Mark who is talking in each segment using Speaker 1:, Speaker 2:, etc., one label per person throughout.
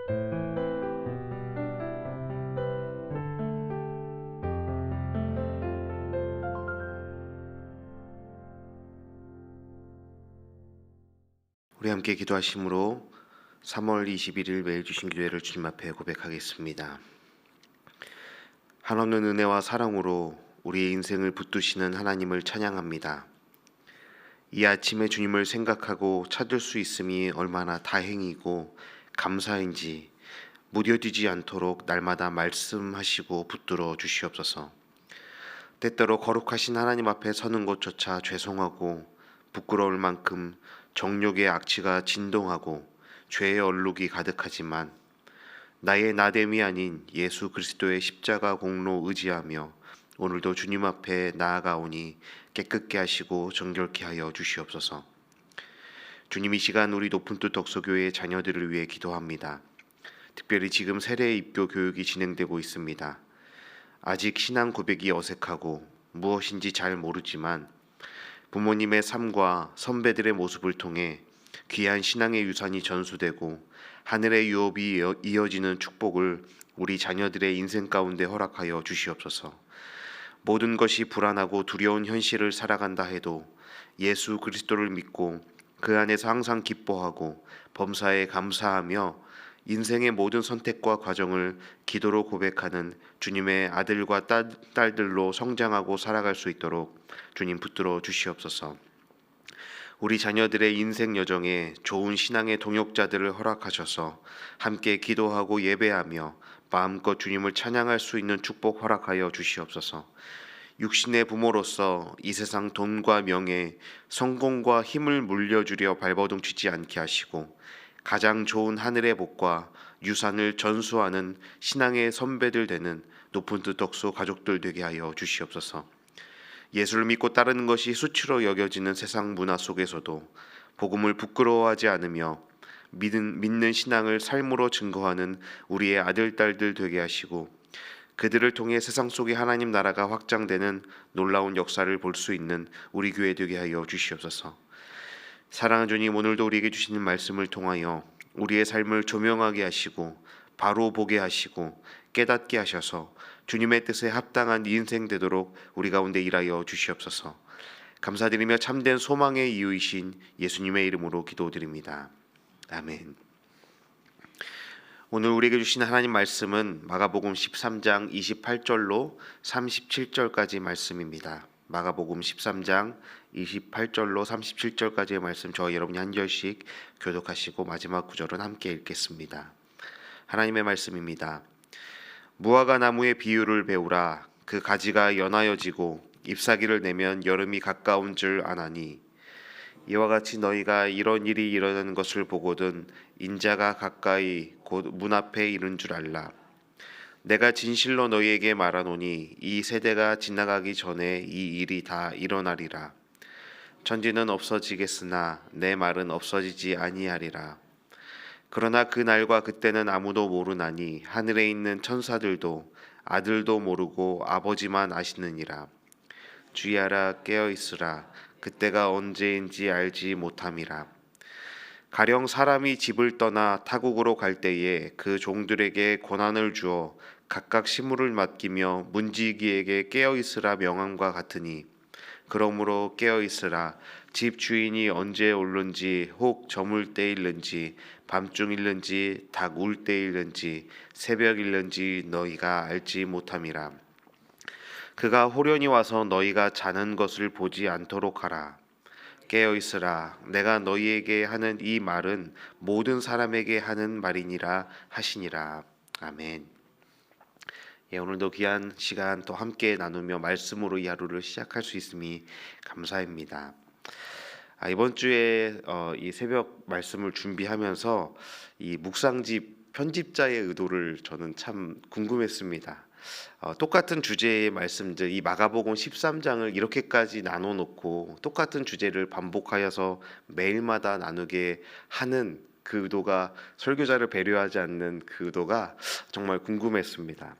Speaker 1: 우리 함께 기도하심으로 3월 21일 매일 주신 기도를 주님 앞에 고백하겠습니다. 한없는 은혜와 사랑으로 우리의 인생을 붙드시는 하나님을 찬양합니다. 이 아침에 주님을 생각하고 찾을 수 있음이 얼마나 다행이고 감사인지 무뎌지지 않도록 날마다 말씀하시고 붙들어 주시옵소서. 때때로 거룩하신 하나님 앞에 서는 것조차 죄송하고 부끄러울 만큼 정욕의 악취가 진동하고 죄의 얼룩이 가득하지만 나의 나됨이 아닌 예수 그리스도의 십자가 공로 의지하며 오늘도 주님 앞에 나아가오니 깨끗게 하시고 정결케 하여 주시옵소서. 주님, 이 시간 우리 높은 뜻 덕소교회 자녀들을 위해 기도합니다. 특별히 지금 세례 입교 교육이 진행되고 있습니다. 아직 신앙 고백이 어색하고 무엇인지 잘 모르지만 부모님의 삶과 선배들의 모습을 통해 귀한 신앙의 유산이 전수되고 하늘의 유업이 이어지는 축복을 우리 자녀들의 인생 가운데 허락하여 주시옵소서. 모든 것이 불안하고 두려운 현실을 살아간다 해도 예수 그리스도를 믿고 그 안에서 항상 기뻐하고 범사에 감사하며 인생의 모든 선택과 과정을 기도로 고백하는 주님의 아들과 딸들로 성장하고 살아갈 수 있도록 주님 붙들어 주시옵소서. 우리 자녀들의 인생 여정에 좋은 신앙의 동역자들을 허락하셔서 함께 기도하고 예배하며 마음껏 주님을 찬양할 수 있는 축복 허락하여 주시옵소서. 육신의 부모로서 이 세상 돈과 명예, 성공과 힘을 물려주려 발버둥치지 않게 하시고 가장 좋은 하늘의 복과 유산을 전수하는 신앙의 선배들 되는 높은 뜻 덕소 가족들 되게 하여 주시옵소서. 예수를 믿고 따르는 것이 수치로 여겨지는 세상 문화 속에서도 복음을 부끄러워하지 않으며 믿는 신앙을 삶으로 증거하는 우리의 아들, 딸들 되게 하시고 그들을 통해 세상 속에 하나님 나라가 확장되는 놀라운 역사를 볼 수 있는 우리 교회 되게 하여 주시옵소서. 사랑하는 주님, 오늘도 우리에게 주시는 말씀을 통하여 우리의 삶을 조명하게 하시고 바로 보게 하시고 깨닫게 하셔서 주님의 뜻에 합당한 인생 되도록 우리 가운데 일하여 주시옵소서. 감사드리며 참된 소망의 이유이신 예수님의 이름으로 기도드립니다. 아멘. 오늘 우리에게 주신 하나님 말씀은 마가복음 13장 28절로 37절까지 말씀입니다. 마가복음 13장 28절로 37절까지의 말씀, 저와 여러분이 한 절씩 교독하시고 마지막 구절은 함께 읽겠습니다. 하나님의 말씀입니다. 무화과 나무의 비유를 배우라. 그 가지가 연하여지고 잎사귀를 내면 여름이 가까운 줄 아나니 이와 같이 너희가 이런 일이 일어나는 것을 보거든 인자가 가까이 곧 문 앞에 이른 줄 알라. 내가 진실로 너희에게 말하노니 이 세대가 지나가기 전에 이 일이 다 일어나리라. 천지는 없어지겠으나 내 말은 없어지지 아니하리라. 그러나 그 날과 그때는 아무도 모르나니 하늘에 있는 천사들도 아들도 모르고 아버지만 아시느니라. 주의하라, 깨어 있으라. 그때가 언제인지 알지 못함이라. 가령 사람이 집을 떠나 타국으로 갈 때에 그 종들에게 권한을 주어 각각 식물을 맡기며 문지기에게 깨어 있으라 명함과 같으니 그러므로 깨어 있으라. 집 주인이 언제 올는지 혹 저물 때일는지 밤중일는지 닭 울 때일는지 새벽일는지 너희가 알지 못함이라. 그가 호련히 와서 너희가 자는 것을 보지 않도록 하라. 깨어 있으라. 내가 너희에게 하는 이 말은 모든 사람에게 하는 말이니라 하시니라. 아멘. 오늘도 귀한 시간 또 함께 나누며 말씀으로 이 하루를 시작할 수 있음이 감사입니다. 이번 주에 이 새벽 말씀을 준비하면서 이 묵상집 편집자의 의도를 저는 참 궁금했습니다. 똑같은 주제의 말씀들, 이 마가복음 13장을 이렇게까지 나눠놓고 똑같은 주제를 반복하여서 매일마다 나누게 하는 그 의도가, 설교자를 배려하지 않는 그 의도가 정말 궁금했습니다.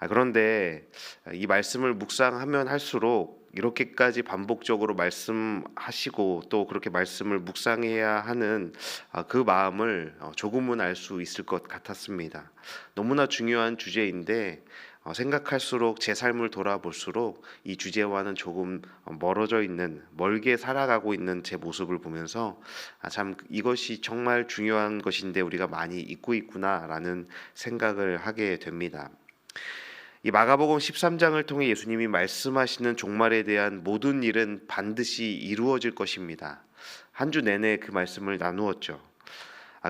Speaker 1: 그런데 이 말씀을 묵상하면 할수록 이렇게까지 반복적으로 말씀하시고 또 그렇게 말씀을 묵상해야 하는 그 마음을 조금은 알 수 있을 것 같았습니다. 너무나 중요한 주제인데 생각할수록 제 삶을 돌아볼수록 이 주제와는 조금 멀어져 있는, 멀게 살아가고 있는 제 모습을 보면서 참 이것이 정말 중요한 것인데 우리가 많이 잊고 있구나라는 생각을 하게 됩니다. 이 마가복음 13장을 통해 예수님이 말씀하시는 종말에 대한 모든 일은 반드시 이루어질 것입니다. 한 주 내내 그 말씀을 나누었죠.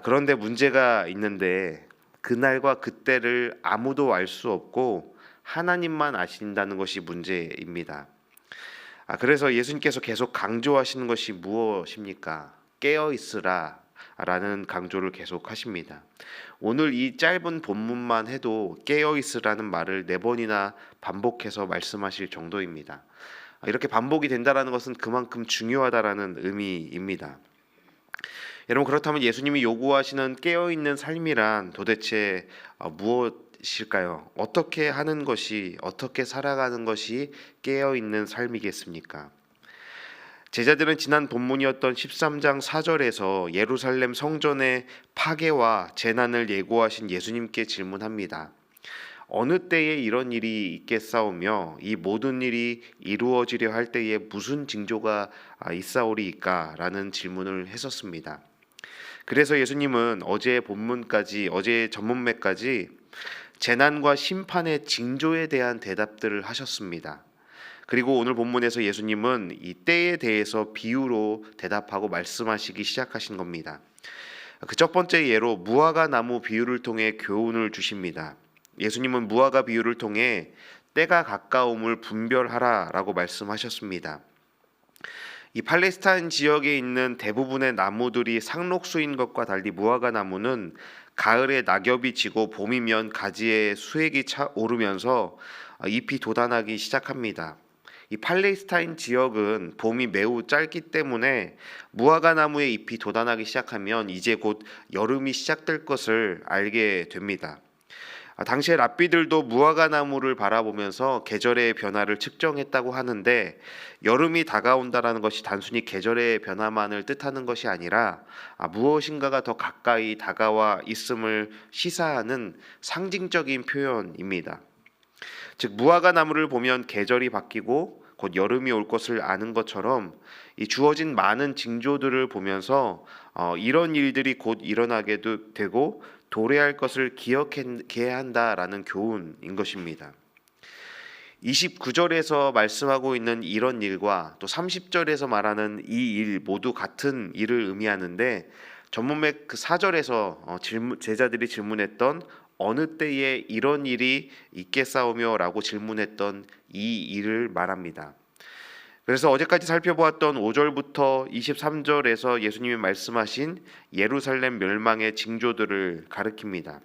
Speaker 1: 그런데 문제가 있는데 그날과 그때를 아무도 알 수 없고 하나님만 아신다는 것이 문제입니다. 그래서 예수님께서 계속 강조하시는 것이 무엇입니까? 깨어 있으라 라는 강조를 계속 하십니다. 오늘 이 짧은 본문만 해도 깨어 있으라는 말을 4번이나 반복해서 말씀하실 정도입니다. 이렇게 반복이 된다라는 것은 그만큼 중요하다라는 의미입니다. 여러분, 그렇다면 예수님이 요구하시는 깨어있는 삶이란 도대체 무엇일까요? 어떻게 하는 것이, 어떻게 살아가는 것이 깨어있는 삶이겠습니까? 제자들은 지난 본문이었던 13장 4절에서 예루살렘 성전의 파괴와 재난을 예고하신 예수님께 질문합니다. 어느 때에 이런 일이 있겠사오며 이 모든 일이 이루어지려 할 때에 무슨 징조가 있사오리이까? 라는 질문을 했었습니다. 그래서 예수님은 어제 전문매까지 재난과 심판의 징조에 대한 대답들을 하셨습니다. 그리고 오늘 본문에서 예수님은 이 때에 대해서 비유로 대답하고 말씀하시기 시작하신 겁니다. 그 첫 번째 예로 무화과 나무 비유를 통해 교훈을 주십니다. 예수님은 무화과 비유를 통해 때가 가까움을 분별하라라고 말씀하셨습니다. 이 팔레스타인 지역에 있는 대부분의 나무들이 상록수인 것과 달리 무화과 나무는 가을에 낙엽이 지고 봄이면 가지에 수액이 오르면서 잎이 돋아나기 시작합니다. 이 팔레스타인 지역은 봄이 매우 짧기 때문에 무화과 나무의 잎이 돋아나기 시작하면 이제 곧 여름이 시작될 것을 알게 됩니다. 당시에 랍비들도 무화과 나무를 바라보면서 계절의 변화를 측정했다고 하는데 여름이 다가온다라는 것이 단순히 계절의 변화만을 뜻하는 것이 아니라 무엇인가가 더 가까이 다가와 있음을 시사하는 상징적인 표현입니다. 즉 무화과 나무를 보면 계절이 바뀌고 곧 여름이 올 것을 아는 것처럼 이 주어진 많은 징조들을 보면서 이런 일들이 곧 일어나게 되고 도래할 것을 기억해야 한다라는 교훈인 것입니다. 29절에서 말씀하고 있는 이런 일과 또 30절에서 말하는 이 일 모두 같은 일을 의미하는데 전문맥 그 4절에서 제자들이 질문했던 어느 때에 이런 일이 있겠사오며 라고 질문했던 이 일을 말합니다. 그래서 어제까지 살펴보았던 5절부터 23절에서 예수님이 말씀하신 예루살렘 멸망의 징조들을 가리킵니다.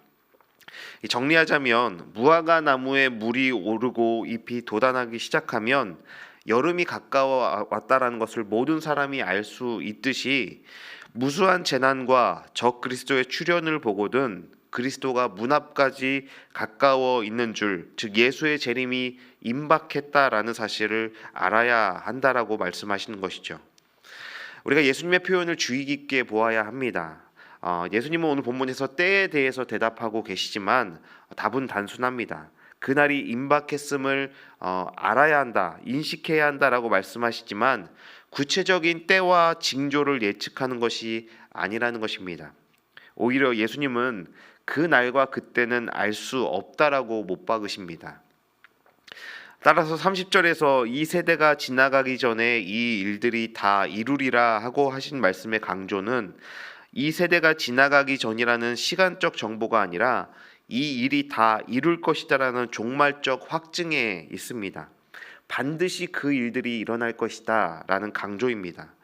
Speaker 1: 정리하자면 무화과 나무에 물이 오르고 잎이 돋아나기 시작하면 여름이 가까워 왔다라는 것을 모든 사람이 알 수 있듯이 무수한 재난과 적 그리스도의 출현을 보거든 그리스도가 문 앞까지 가까워 있는 줄, 즉 예수의 재림이 임박했다라는 사실을 알아야 한다라고 말씀하시는 것이죠. 우리가 예수님의 표현을 주의 깊게 보아야 합니다. 예수님은 오늘 본문에서 때에 대해서 대답하고 계시지만 답은 단순합니다. 그날이 임박했음을 알아야 한다, 인식해야 한다라고 말씀하시지만 구체적인 때와 징조를 예측하는 것이 아니라는 것입니다. 오히려 예수님은 그 날과 그때는 알 수 없다라고 못 박으십니다. 따라서 30절에서 이 세대가 지나가기 전에 이 일들이 다 이루리라 하고 하신 말씀의 강조는 이 세대가 지나가기 전이라는 시간적 정보가 아니라 이 일이 다 이룰 것이다라는 종말적 확증에 있습니다. 반드시 그 일들이 일어날 것이다 라는 강조입니다.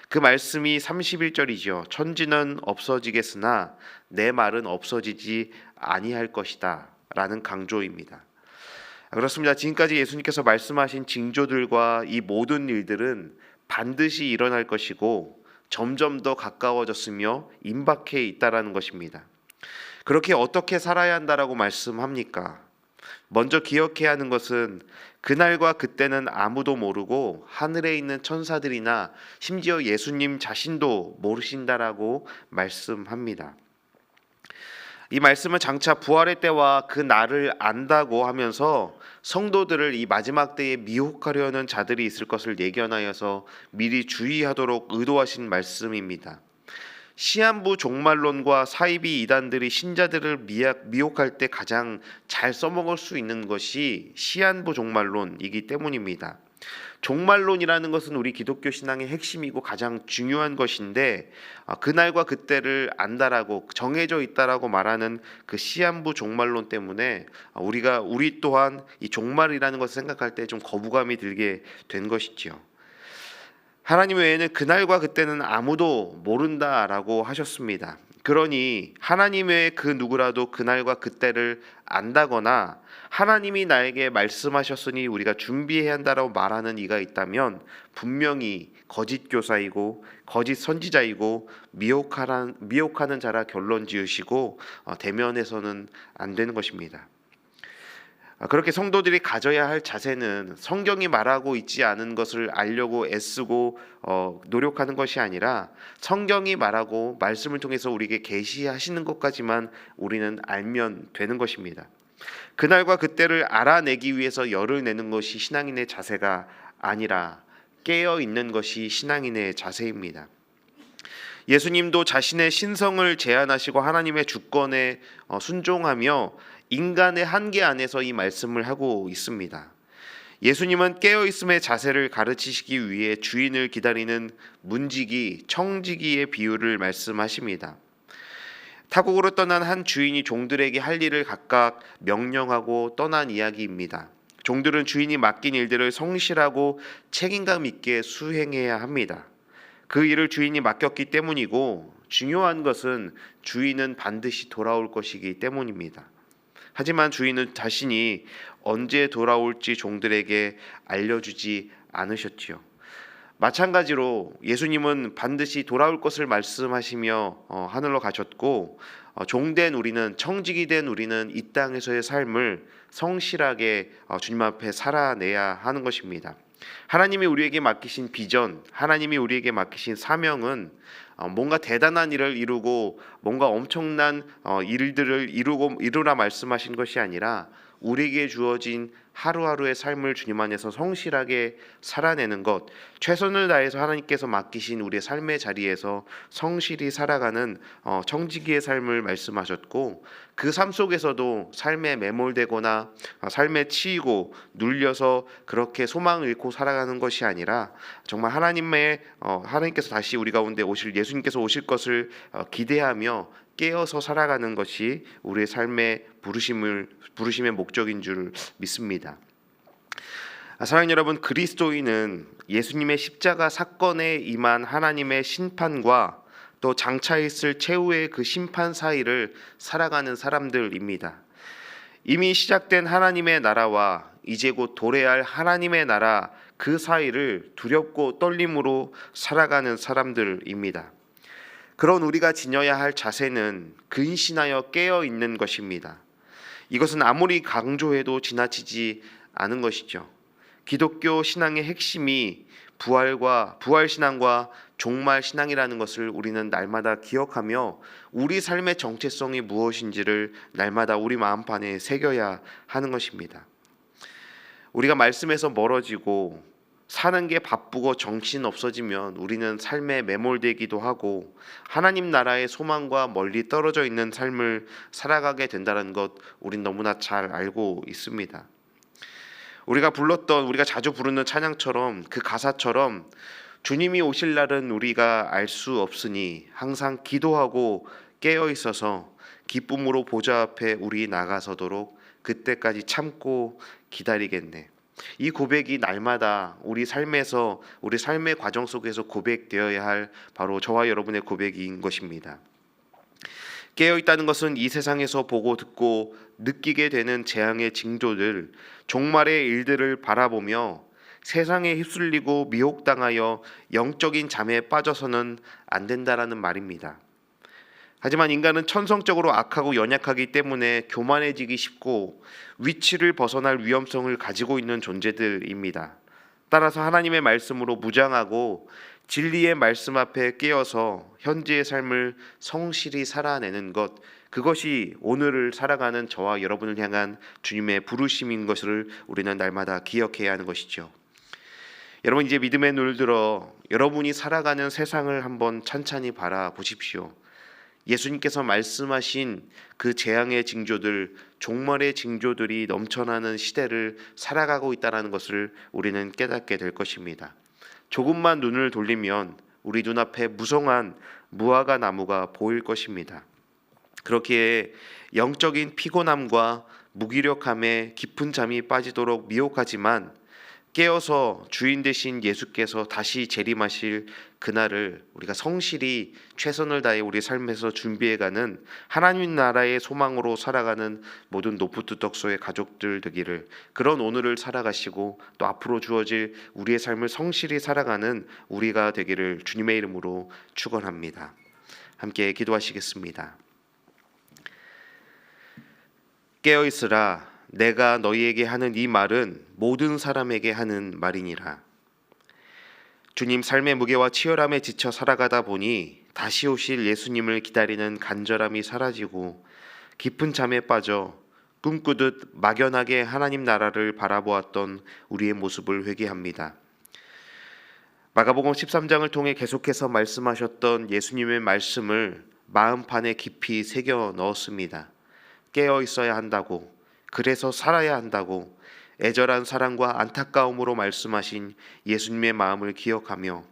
Speaker 1: 그 말씀이 31절이죠. 천지는 없어지겠으나 내 말은 없어지지 아니할 것이다 라는 강조입니다. 그렇습니다. 지금까지 예수님께서 말씀하신 징조들과 이 모든 일들은 반드시 일어날 것이고 점점 더 가까워졌으며 임박해 있다라는 것입니다. 그렇게 어떻게 살아야 한다라고 말씀합니까? 먼저 기억해야 하는 것은 그날과 그때는 아무도 모르고 하늘에 있는 천사들이나 심지어 예수님 자신도 모르신다라고 말씀합니다. 이 말씀은 장차 부활의 때와 그 날을 안다고 하면서 성도들을 이 마지막 때에 미혹하려는 자들이 있을 것을 예견하여서 미리 주의하도록 의도하신 말씀입니다. 시한부 종말론과 사이비 이단들이 신자들을 미혹할 때 가장 잘 써먹을 수 있는 것이 시한부 종말론이기 때문입니다. 종말론이라는 것은 우리 기독교 신앙의 핵심이고 가장 중요한 것인데, 그날과 그때를 안다라고 정해져 있다라고 말하는 그 시한부 종말론 때문에 우리 또한 이 종말이라는 것을 생각할 때 좀 거부감이 들게 된 것이지요. 하나님 외에는 그날과 그때는 아무도 모른다라고 하셨습니다. 그러니 하나님 외에 그 누구라도 그날과 그때를 안다거나 하나님이 나에게 말씀하셨으니 우리가 준비해야 한다라고 말하는 이가 있다면 분명히 거짓 교사이고 거짓 선지자이고 미혹하는 자라 결론 지으시고 대면해서는 안 되는 것입니다. 그렇게 성도들이 가져야 할 자세는 성경이 말하고 있지 않은 것을 알려고 애쓰고 노력하는 것이 아니라 성경이 말하고 말씀을 통해서 우리에게 계시하시는 것까지만 우리는 알면 되는 것입니다. 그날과 그때를 알아내기 위해서 열을 내는 것이 신앙인의 자세가 아니라 깨어 있는 것이 신앙인의 자세입니다. 예수님도 자신의 신성을 제한하시고 하나님의 주권에 순종하며 인간의 한계 안에서 이 말씀을 하고 있습니다. 예수님은 깨어있음의 자세를 가르치시기 위해 주인을 기다리는 문지기, 청지기의 비유를 말씀하십니다. 타국으로 떠난 한 주인이 종들에게 할 일을 각각 명령하고 떠난 이야기입니다. 종들은 주인이 맡긴 일들을 성실하고 책임감 있게 수행해야 합니다. 그 일을 주인이 맡겼기 때문이고 중요한 것은 주인은 반드시 돌아올 것이기 때문입니다. 하지만 주인은 자신이 언제 돌아올지 종들에게 알려주지 않으셨지요. 마찬가지로 예수님은 반드시 돌아올 것을 말씀하시며 하늘로 가셨고 종된 우리는 청직이 된 우리는 이 땅에서의 삶을 성실하게 주님 앞에 살아내야 하는 것입니다. 하나님이 우리에게 맡기신 비전, 하나님이 우리에게 맡기신 사명은 뭔가 대단한 일을 이루고 뭔가 엄청난 일들을 이루라 말씀하신 것이 아니라 우리에게 주어진 하루하루의 삶을 주님 안에서 성실하게 살아내는 것, 최선을 다해서 하나님께서 맡기신 우리의 삶의 자리에서 성실히 살아가는 청지기의 삶을 말씀하셨고, 그 삶 속에서도 삶에 매몰되거나 삶에 치이고 눌려서 그렇게 소망을 잃고 살아가는 것이 아니라 정말 하나님께서 다시 우리 가운데 예수님께서 오실 것을 기대하며 깨어서 살아가는 것이 우리의 삶의 부르심의 목적인 줄 믿습니다. 사랑하는 여러분, 그리스도인은 예수님의 십자가 사건에 임한 하나님의 심판과 또 장차 있을 최후의 그 심판 사이를 살아가는 사람들입니다. 이미 시작된 하나님의 나라와 이제 곧 도래할 하나님의 나라, 그 사이를 두렵고 떨림으로 살아가는 사람들입니다. 그런 우리가 지녀야 할 자세는 근신하여 깨어 있는 것입니다. 이것은 아무리 강조해도 지나치지 않은 것이죠. 기독교 신앙의 핵심이 부활 신앙과 종말 신앙이라는 것을 우리는 날마다 기억하며 우리 삶의 정체성이 무엇인지를 날마다 우리 마음판에 새겨야 하는 것입니다. 우리가 말씀에서 멀어지고 사는 게 바쁘고 정신 없어지면 우리는 삶에 매몰되기도 하고 하나님 나라의 소망과 멀리 떨어져 있는 삶을 살아가게 된다는 것 우린 너무나 잘 알고 있습니다. 우리가 자주 부르는 찬양처럼 그 가사처럼 주님이 오실 날은 우리가 알 수 없으니 항상 기도하고 깨어 있어서 기쁨으로 보좌 앞에 우리 나가서도록 그때까지 참고 기다리겠네. 이 고백이 날마다 우리 삶의 과정 속에서 고백되어야 할 바로 저와 여러분의 고백인 것입니다. 깨어 있다는 것은 이 세상에서 보고 듣고 느끼게 되는 재앙의 징조들, 종말의 일들을 바라보며 세상에 휩쓸리고 미혹당하여 영적인 잠에 빠져서는 안 된다라는 말입니다. 하지만 인간은 천성적으로 악하고 연약하기 때문에 교만해지기 쉽고 위치를 벗어날 위험성을 가지고 있는 존재들입니다. 따라서 하나님의 말씀으로 무장하고 진리의 말씀 앞에 깨어서 현재의 삶을 성실히 살아내는 것, 그것이 오늘을 살아가는 저와 여러분을 향한 주님의 부르심인 것을 우리는 날마다 기억해야 하는 것이죠. 여러분, 이제 믿음의 눈을 들어 여러분이 살아가는 세상을 한번 찬찬히 바라보십시오. 예수님께서 말씀하신 그 재앙의 징조들, 종말의 징조들이 넘쳐나는 시대를 살아가고 있다는 것을 우리는 깨닫게 될 것입니다. 조금만 눈을 돌리면 우리 눈앞에 무성한 무화과 나무가 보일 것입니다. 그렇기에 영적인 피곤함과 무기력함에 깊은 잠이 빠지도록 미혹하지만 깨어서 주인 되신 예수께서 다시 재림하실 그날을 우리가 성실히 최선을 다해 우리 삶에서 준비해가는 하나님 나라의 소망으로 살아가는 모든 노프트덕소의 가족들 되기를, 그런 오늘을 살아가시고 또 앞으로 주어질 우리의 삶을 성실히 살아가는 우리가 되기를 주님의 이름으로 축원합니다. 함께 기도하시겠습니다. 깨어있으라. 내가 너희에게 하는 이 말은 모든 사람에게 하는 말이니라. 주님, 삶의 무게와 치열함에 지쳐 살아가다 보니 다시 오실 예수님을 기다리는 간절함이 사라지고 깊은 잠에 빠져 꿈꾸듯 막연하게 하나님 나라를 바라보았던 우리의 모습을 회개합니다. 마가복음 13장을 통해 계속해서 말씀하셨던 예수님의 말씀을 마음판에 깊이 새겨 넣었습니다. 깨어 있어야 한다고, 그래서 살아야 한다고 애절한 사랑과 안타까움으로 말씀하신 예수님의 마음을 기억하며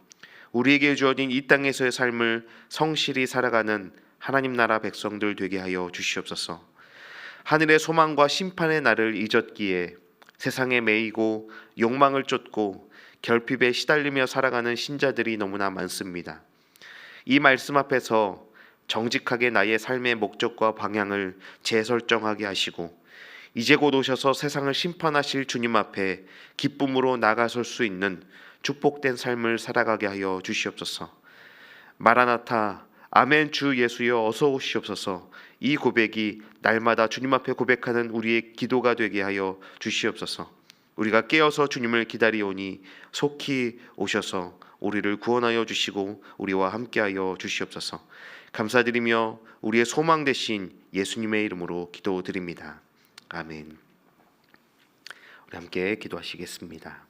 Speaker 1: 우리에게 주어진 이 땅에서의 삶을 성실히 살아가는 하나님 나라 백성들 되게 하여 주시옵소서. 하늘의 소망과 심판의 날을 잊었기에 세상에 매이고 욕망을 쫓고 결핍에 시달리며 살아가는 신자들이 너무나 많습니다. 이 말씀 앞에서 정직하게 나의 삶의 목적과 방향을 재설정하게 하시고 이제 곧 오셔서 세상을 심판하실 주님 앞에 기쁨으로 나가설 수 있는 축복된 삶을 살아가게 하여 주시옵소서. 마라나타, 아멘, 주 예수여 어서 오시옵소서. 이 고백이 날마다 주님 앞에 고백하는 우리의 기도가 되게 하여 주시옵소서. 우리가 깨어서 주님을 기다리오니 속히 오셔서 우리를 구원하여 주시고 우리와 함께하여 주시옵소서. 감사드리며 우리의 소망 되신 예수님의 이름으로 기도드립니다. 아멘. 우리 함께 기도하시겠습니다.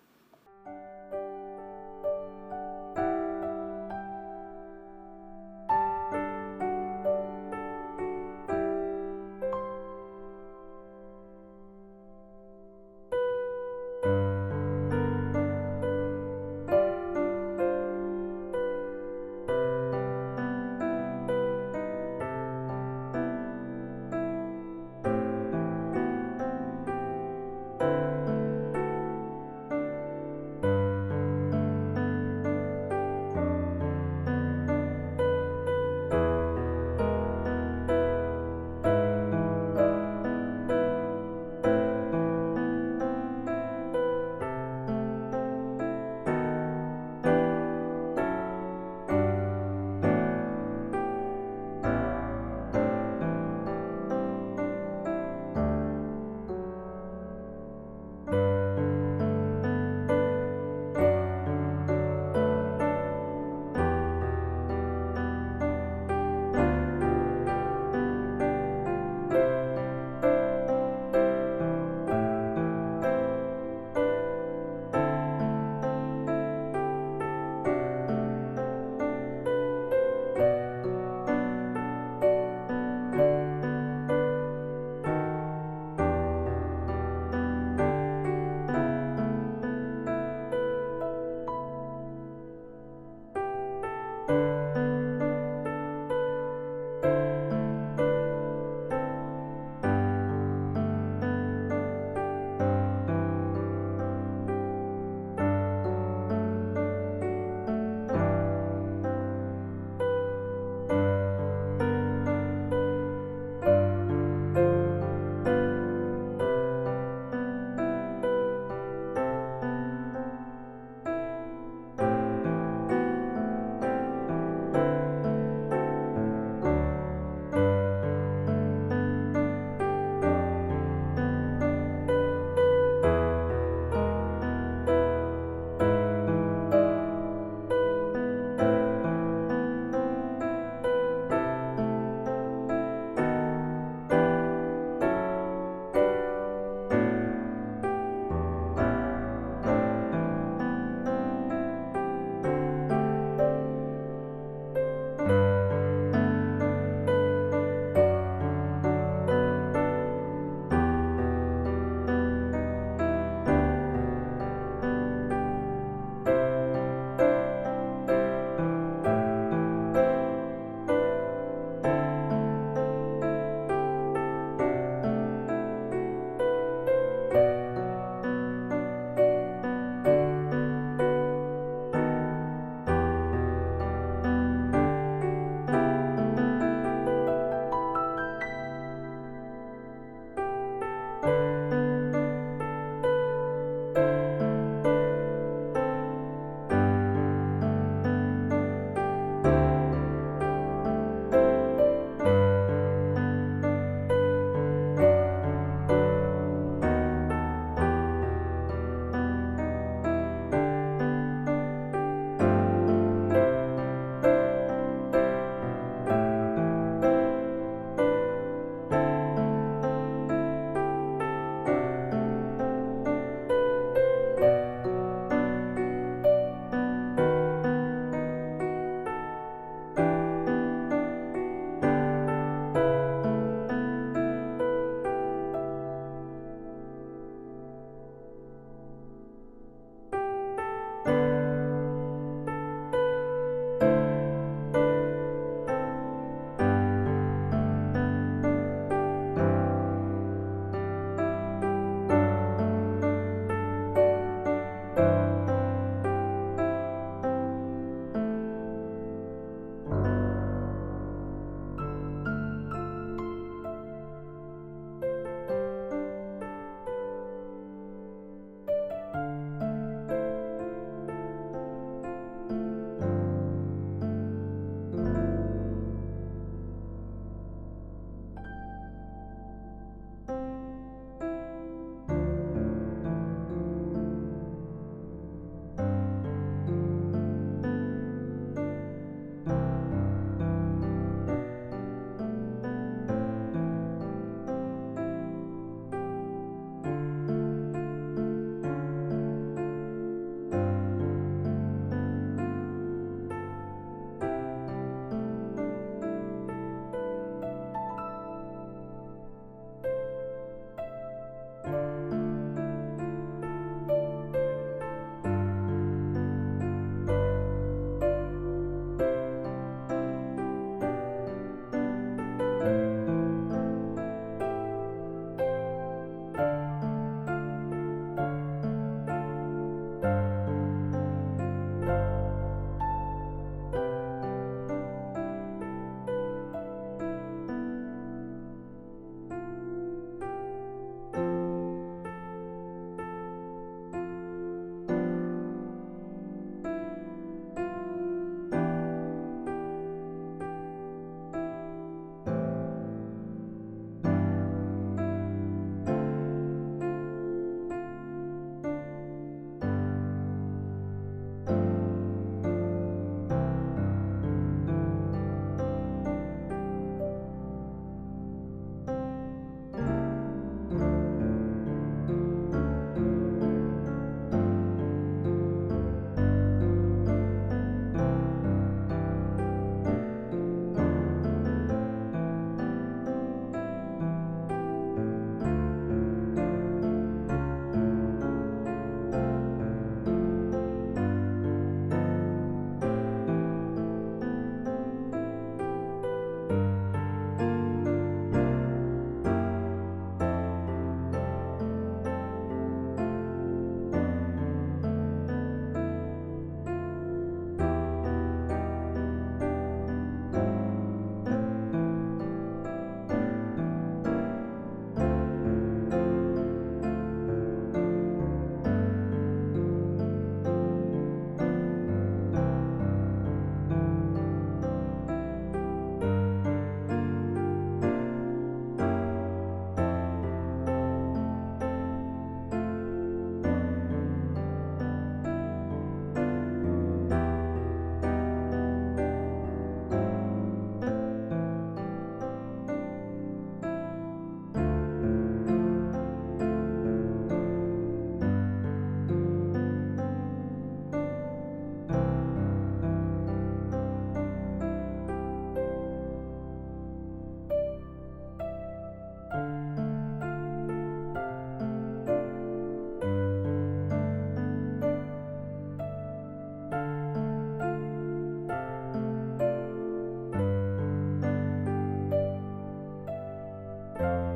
Speaker 2: 감사합니다.